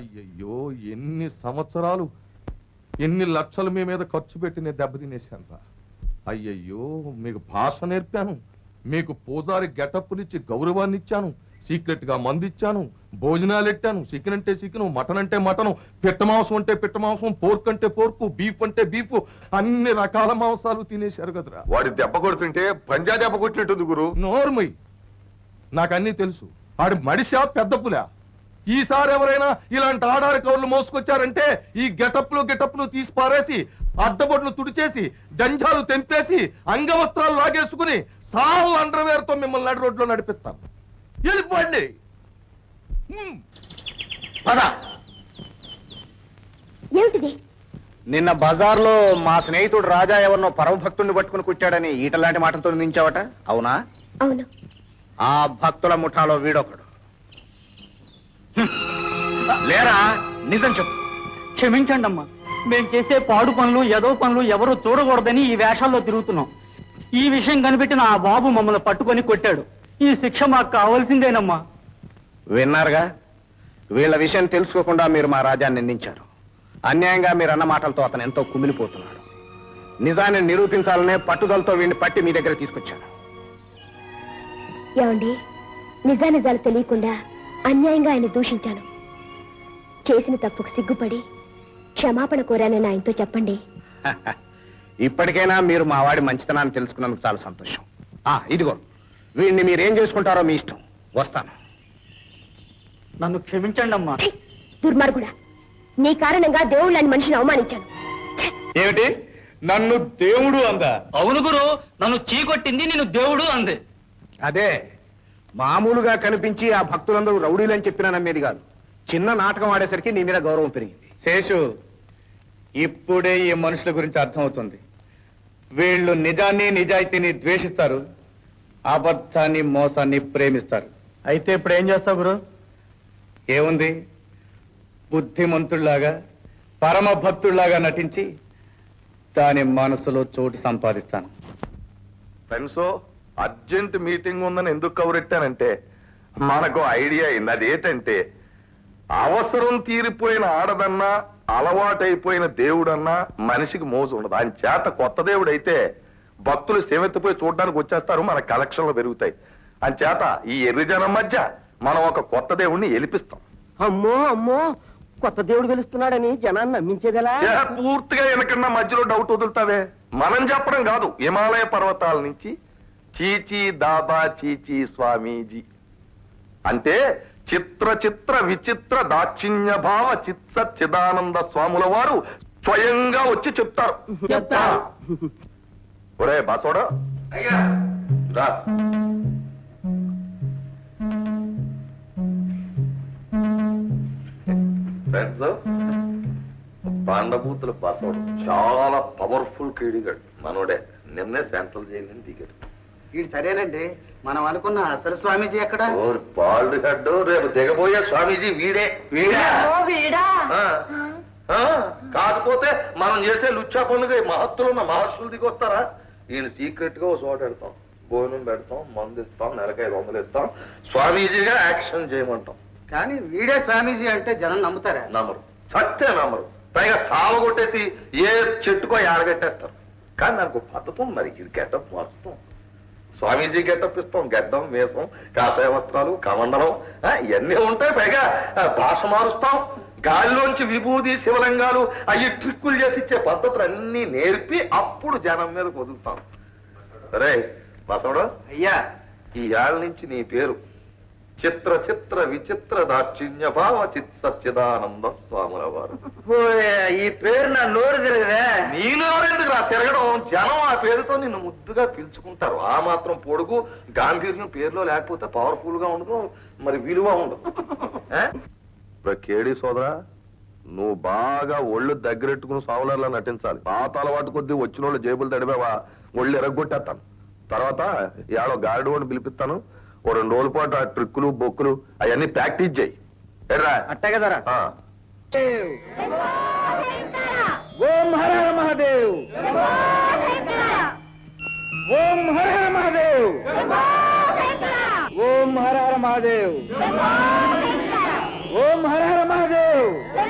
అయ్యయ్యో, ఎన్ని సంవత్సరాలు ఎన్ని లక్షలు మీ మీద ఖర్చు పెట్టి నేను దెబ్బతినేశాను రా. అయ్యయ్యో, మీకు భాష నేర్పాను, మీకు పూజారి గెటప్పులు ఇచ్చి గౌరవాన్ని ఇచ్చాను, సీక్రెట్ గా మందు ఇచ్చాను, భోజనాలు ఎట్టాను, చికెన్ అంటే చికెన్, మటన్ అంటే మటన్, పిట్ట మాంసం అంటే పిట్ట మాంసం, పోర్క్ అంటే పోర్కు, బీఫ్ అంటే బీఫ్, అన్ని రకాల మాంసాలు తినేశారు కదరా. వాడి దెబ్బ కొడుతుంటే పంజా దెబ్బ కొట్టినట్టుంది గురు. నోర్మై, నాకన్నీ తెలుసు. ఆడి మడిసా పెద్ద పులా. ఈసారి ఎవరైనా ఇలాంటి ఆడారి కవర్లు మోసుకొచ్చారంటే ఈ గెటప్లు తీసి పారేసి, అడ్డబొడ్లు తుడిచేసి, జంజాలు తెంపేసి, అంగవస్త్రాలు లాగేసుకుని సాల్ అండర్వేర్ తో మిమ్మల్ని నడి రోడ్లో నడిపిస్తాను. వెళ్ళిపోండి. నిన్న బజార్లో మా స్నేహితుడు రాజా ఎవరినో పరమ భక్తుడిని పట్టుకుని కుట్టాడని ఈటలాంటి మాటలతో నించావట, అవునా? అవును. ఆ భక్తుల ముఠాలో వీడొకడు. లేరా, నిజం చెప్పు. క్షమించండి అమ్మా, మేము చేసే పాడు పనులు ఎదో పనులు ఎవరు చూడకూడదని ఈ వేషాల్లో తిరుగుతున్నాం. ఈ విషయం కనిపెట్టిన ఆ బాబు మమ్మల్ని పట్టుకొని కొట్టాడు. ఈ శిక్ష మాకు కావాల్సిందేనమ్మా. విన్నారుగా, వీళ్ళ విషయం తెలుసుకోకుండా మీరు మా రాజాన్ని నిందించారు. అన్యాయంగా మీరు అన్న మాటలతో అతను ఎంతో కుమిలిపోతున్నాడు. నిజాన్ని నిరూపించాలనే పట్టుదలతో వీడిని పట్టి మీ దగ్గర తీసుకొచ్చాను. ఏమండి, నిజానిజాలు తెలియకుండా అన్యాయంగా ఆయన దూషించాను. చేసిన తప్పుకు సిగ్గుపడి క్షమాపణ కోరానని ఆయనతో చెప్పండి. ఇప్పటికైనా మీరు మా వాడి మంచితనాన్ని తెలుసుకున్నందుకు చాలా సంతోషం. ఇదిగో, వీడిని మీరేం చేసుకుంటారో మీ ఇష్టం. వస్తాను. నన్ను క్షమించండి అమ్మా. దుర్మార్గుడా, నీ కారణంగా దేవుళ్ళని మనిషిని అవమానించాను. ఏమిటి, నన్ను దేవుడు అందా? అవును గురు, నన్ను చీకొట్టింది నేను దేవుడు అంది. అదే, మామూలుగా కనిపించి ఆ భక్తులందరూ రౌడీలని చెప్పినా నమ్మేది కాదు. చిన్న నాటకం ఆడేసరికి నీ మీద గౌరవం పెరిగింది. శేషు, ఇప్పుడే ఈ మనుషుల గురించి అర్థమవుతుంది. వీళ్ళు నిజాన్ని నిజాయితీని ద్వేషిస్తారు, అబద్ధాన్ని మోసాన్ని ప్రేమిస్తారు. అయితే ఇప్పుడు ఏం చేస్తావు గురు? ఏముంది, బుద్ధిమంతుల్లాగా పరమ భక్తుల్లాగా నటించి దాని మనసులో చోటు సంపాదిస్తాను. ఫ్రెండ్స్, అర్జెంట్ మీటింగ్ ఉందని ఎందుకు కవరెట్టానంటే మనకు ఐడియా అయింది. అదేంటంటే, అవసరం తీరిపోయిన ఆడదన్నా, అలవాటైపోయిన దేవుడన్నా మనిషికి మోజు ఉండదు. ఆయన చేత కొత్త దేవుడైతే భక్తులు సేవెత్తిపోయి చూడడానికి వచ్చేస్తారు, మన కలెక్షన్లు పెరుగుతాయి. అని చేత ఈ ఎర్రి జనం మధ్య మనం ఒక కొత్త దేవుడిని ఎలిపిస్తాం. అమ్మో అమ్మో, కొత్త దేవుడు వెలుస్తున్నాడని జనాన్ని నమ్మించేదెలా? పూర్తిగా వెనకన్నా మధ్యలో డౌట్ వదులుతావే. మనం చెప్పడం కాదు, హిమాలయ పర్వతాల నుంచి చీచీ దాబా చీచీ స్వామీజీ అంటే చిత్ర చిత్ర విచిత్ర దాక్షిణ్య భావ చిత్త చిదానంద స్వాముల వారు స్వయంగా వచ్చి చెప్తారు. ఒరే బాసోడా, రా. ఫ్రెండ్స్, పాండభూతుల బాసోడు చాలా పవర్ఫుల్ క్రీడిగాడు. మనోడే నిన్నే సెంట్రల్ జైలు దిగాడు. వీడు సరేనండి, మనం అనుకున్న అసలు స్వామీజీ ఎక్కడ? పాల్డ్ హెడ్ రేపు దిగబోయే స్వామీజీ వీడే. కాకపోతే మనం చేసే లుచ్చా పనులుగా మహత్తులు ఉన్న మహర్షులు దిగొస్తారా? ఈయన సీక్రెట్ గా ఒక చోట పెడతాం, భోజనం పెడతాం, మందు ఇస్తాం, నెలకి 500 ఇస్తాం, స్వామీజీగా యాక్షన్ చేయమంటాం. కానీ వీడే స్వామీజీ అంటే జనం నమ్ముతారా? నమ్మరు, చస్తే నమ్మరు. పైగా చావగొట్టేసి ఏ చెట్టుకో ఏడగట్టేస్తారు. కానీ నాకు పద్ధతి ఉంది. మరి ఇది గెటప్ మారుస్తాం, స్వామీజీ గెటప్ ఇస్తాం, గడ్డం వేసం, కాషాయ వస్త్రాలు, కమండలం ఇవన్నీ ఉంటాయి. పైగా భాష మారుస్తాం, గాలిలోంచి విభూది శివలింగాలు అవి ట్రిక్కులు చేసి ఇచ్చే పద్ధతులు అన్ని నేర్పి అప్పుడు జనం మీద వదులుతాం. సరే బసవడు, అయ్యా, ఈ ఏళ్ళ నుంచి నీ పేరు చిత్ర చిత్ర విచిత్ర దాక్షిణ్య భావ చిత్ సచ్చిదానంద స్వాముల వారు. ఈ పేరు నా నోరు తిరగదే. నీ నోరెందుకు రా తిరగడం? జనం ఆ పేరుతో నిన్ను ముద్దుగా పిలుచుకుంటారు. ఆ మాత్రం పొడుగు గాంభీర్యం పేరులో లేకపోతే పవర్ఫుల్ గా ఉండదు, మరి విలువ ఉండదు. కేడి సోదరా, నువ్వు బాగా ఒళ్ళు దగ్గరెట్టుకుని సావులర్లా నటించాలి. పాత అలవాటు కొద్దీ వచ్చిన వాళ్ళు జేబులు తడిపేవా ఒళ్ళు ఎరగొట్టేస్తాను. తర్వాత ఏడో గాడి వాడిని పిలిపిస్తాను. ఓ 2 రోజుల పాటు ఆ ట్రిక్కులు బొక్కులు అవన్నీ ప్రాక్టీస్ చేయి. ఎర్రా అట్టే కదరా. ఓం హర హర మహాదేవ్, ఓం హర హర మహాదేవ్, ఓం హర హర మహాదేవ్.